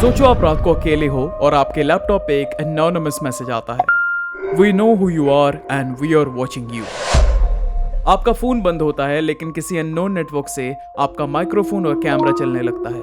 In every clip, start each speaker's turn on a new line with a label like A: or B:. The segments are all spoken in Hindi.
A: सोचो आप रात को अकेले हो और आपके लैपटॉप पे एक एनोनिमस मैसेज आता है, we know who you are and we are watching you. आपका फोन बंद होता है लेकिन किसी अननोन नेटवर्क से आपका माइक्रोफोन और कैमरा चलने लगता है।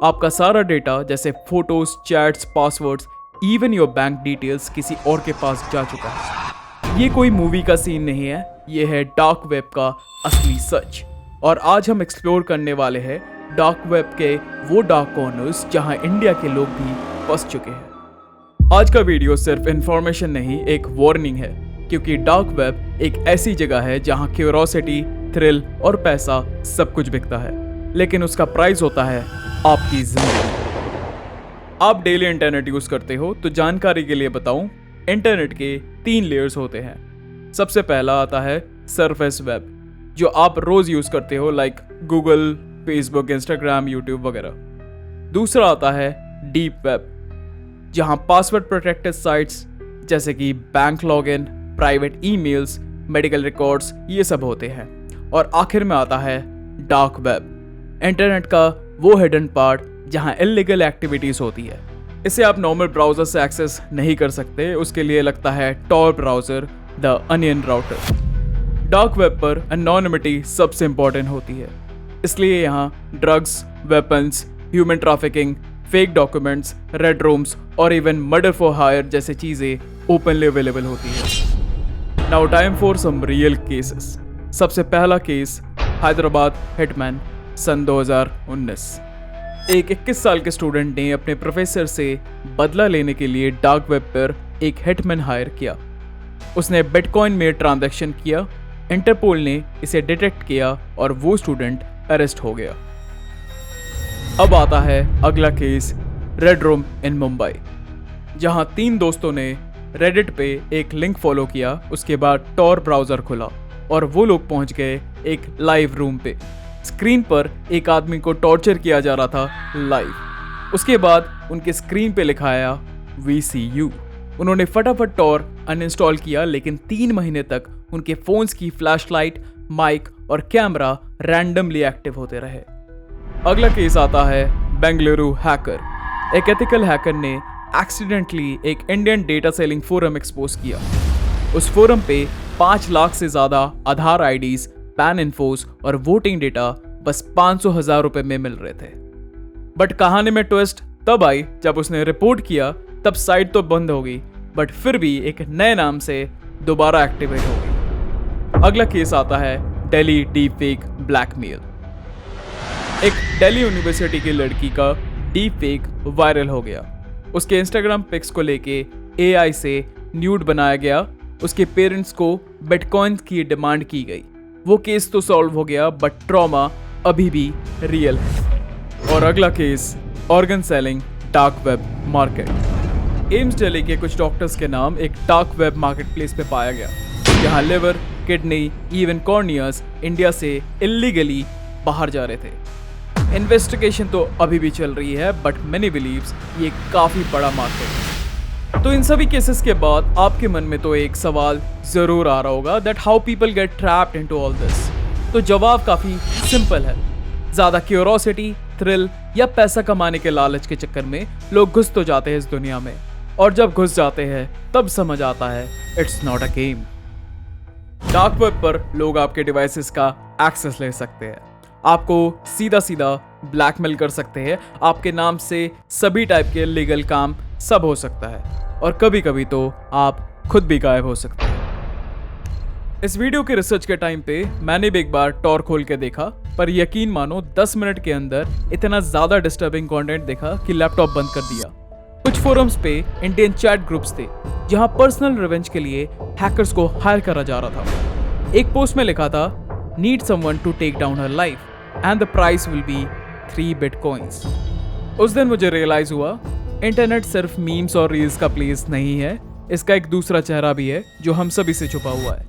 A: आपका सारा डेटा जैसे photos, chats, passwords, even your bank details किसी और के पास जा चुका है। ये कोई मूवी का सीन नहीं है, ये है डार्क वेब का असली सच। और आज हम एक्सप्लोर करने वाले हैं डार्क वेब के वो डार्क कॉर्नर्स जहां इंडिया के लोग भी फंस चुके हैं। आज का वीडियो सिर्फ इंफॉर्मेशन नहीं, एक वार्निंग है, क्योंकि डार्क वेब एक ऐसी जगह है जहां क्यूरोसिटी, थ्रिल और पैसा सब कुछ बिकता है, लेकिन उसका प्राइस होता है आपकी जिंदगी। आप डेली इंटरनेट यूज करते हो तो जानकारी के लिए बताऊं, इंटरनेट के 3 लेयर्स होते हैं। सबसे पहला आता है सरफेस वेब, जो आप रोज यूज करते हो, like Google, Facebook, Instagram, YouTube वगैरह। दूसरा आता है डीप वेब, जहां पासवर्ड प्रोटेक्टेड साइट्स जैसे कि bank login, private emails, medical records, ये सब होते हैं। और आखिर में आता है डार्क वेब, इंटरनेट का वो हिडन पार्ट जहां इल्लीगल एक्टिविटीज होती है। इसे आप नॉर्मल ब्राउजर से एक्सेस नहीं कर सकते, उसके लिए लगता है Tor browser, the onion router. Dark web पर एनोनिमिटी सबसे इंपॉर्टेंट होती है, इसलिए यहाँ drugs, weapons, human trafficking, fake documents, red rooms और इवन मर्डर फॉर हायर जैसे चीजें ओपनली अवेलेबल होती है। Now time for some real cases. सबसे पहला केस हैदराबाद हिटमैन, सन 2019। एक 21 साल के स्टूडेंट ने अपने प्रोफेसर से बदला लेने के लिए डार्क वेब पर एक हिटमैन हायर किया। उसने बिटकॉइन में ट्रांजैक्शन किया, इंटरपोल ने इसे डिटेक्ट किया और वो स्टूडेंट अरेस्ट हो गया। अब आता है अगला case, red room in Mumbai, जहां 3 दोस्तों ने रेडिट पे एक लिंक फॉलो किया, उसके बाद टॉर ब्राउजर खुला और वो लोग पहुंच गए एक लाइव रूम पे। स्क्रीन पर एक आदमी को टॉर्चर किया जा रहा था लाइव। उसके बाद उनके स्क्रीन पे लिखा आया VCU। उन्होंने फटाफट टॉर अनइंस्टॉल किया, लेकिन 3 महीने तक उनके फोन्स की फ्लैशलाइट, माइक और कैमरा रैंडमली एक्टिव होते रहे। अगला केस आता है बेंगलुरु हैकर। एक एथिकल हैकर ने एक्सीडेंटली एक Indian data selling forum expose किया। उस फोरम पे 5 लाख से ज्यादा आधार आईडीज, पैन इन्फोस और वोटिंग डेटा बस 500,000 रुपए में मिल रहे थे। बट कहानी में ट्विस्ट तब आई जब उसने रिपोर्ट किया, तब साइट तो बंद हो गई, बट फिर भी एक नए नाम से दोबारा एक्टिवेट हो गई। अगला केस आता है दिल्ली डीप फेक ब्लैकमेल। एक दिल्ली यूनिवर्सिटी की लड़की का डीप फेक वायरल हो गया। उसके इंस्टाग्राम पिक्स को लेके AI से न्यूड बनाया गया। उसके पेरेंट्स को बिटकॉइन की डिमांड की गई। वो केस तो सॉल्व हो गया, बट ट्रॉमा अभी भी रियल है। और अगला case, organ selling dark web market. AIIMS Delhi के कुछ डॉक्टर्स के नाम एक डार्क वेब मार्केट प्लेस पे पाया गया, जहां लिवर, किडनी, इवन कॉर्नियास इंडिया से इल्लीगली बाहर जा रहे थे। इन्वेस्टिगेशन तो अभी भी चल रही है, बट मैनी बिलीव्स ये काफी बड़ा मार्केट है। तो इन सभी केसेस के बाद आपके मन में तो एक सवाल जरूर आ रहा होगा, that how people get trapped into all this. तो जवाब काफी सिंपल है, ज्यादा क्यूरोसिटी, थ्रिल या पैसा कमाने के लालच के चक्कर में लोग घुस तो जाते हैं इस दुनिया में, और जब घुस जाते हैं तब समझ आता है it's not a game. Dark web पर लोग आपके डिवाइसेस का एक्सेस ले सकते हैं, आपको सीधा सीधा ब्लैकमेल कर सकते हैं, आपके नाम से सभी टाइप के लीगल काम सब हो सकता है, और कभी कभी तो आप खुद भी गायब हो सकते हैं। इस वीडियो के रिसर्च के टाइम पे मैंने भी एक बार टॉर खोल के देखा, पर यकीन मानो 10 मिनट के अंदर इतना ज्यादा डिस्टर्बिंग कंटेंट देखा कि लैपटॉप बंद कर दिया। कुछ फोरम्स पे इंडियन चैट ग्रुप्स थे जहां पर्सनल रिवेंज के लिए हैकर्स को हायर करा जा रहा था। एक पोस्ट में लिखा था, need someone to take down her life and the price will be 3 bitcoins. उस दिन मुझे रियलाइज हुआ, इंटरनेट सिर्फ मीम्स और रील्स का प्लेस नहीं है, इसका एक दूसरा चेहरा भी है जो हम सभी से छुपा हुआ है।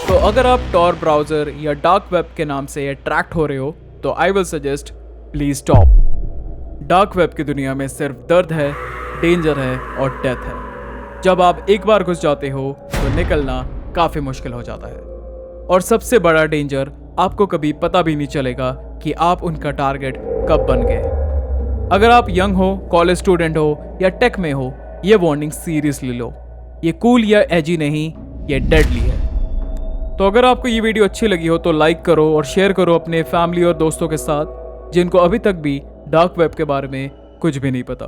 A: तो अगर आप टॉर ब्राउजर या डार्क वेब के नाम से अट्रैक्ट हो रहे हो, तो I will suggest please stop. Dark web की दुनिया में सिर्फ दर्द है, डेंजर है और डेथ है। जब आप एक बार घुस जाते हो तो निकलना काफी मुश्किल हो जाता है, और सबसे बड़ा डेंजर, आपको कभी पता भी नहीं चलेगा कि आप उनका टारगेट कब बन गए। अगर आप यंग हो, कॉलेज स्टूडेंट हो या टेक में हो, ये वार्निंग सीरियसली लो। ये कूल या एजी नहीं, ये डेडली है। तो अगर आपको ये वीडियो अच्छी लगी हो तो लाइक करो और शेयर करो अपने फैमिली और दोस्तों के साथ जिनको अभी तक भी डार्क वेब के बारे में कुछ भी नहीं पता।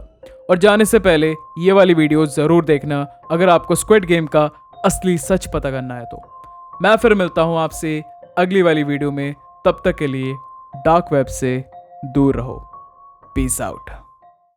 A: और जाने से पहले ये वाली वीडियो ज़रूर देखना अगर आपको स्क्विड गेम का असली सच पता करना है तो। मैं फिर मिलता हूँ आपसे अगली वाली वीडियो में। तब तक के लिए डार्क वेब से दूर रहो। Peace out.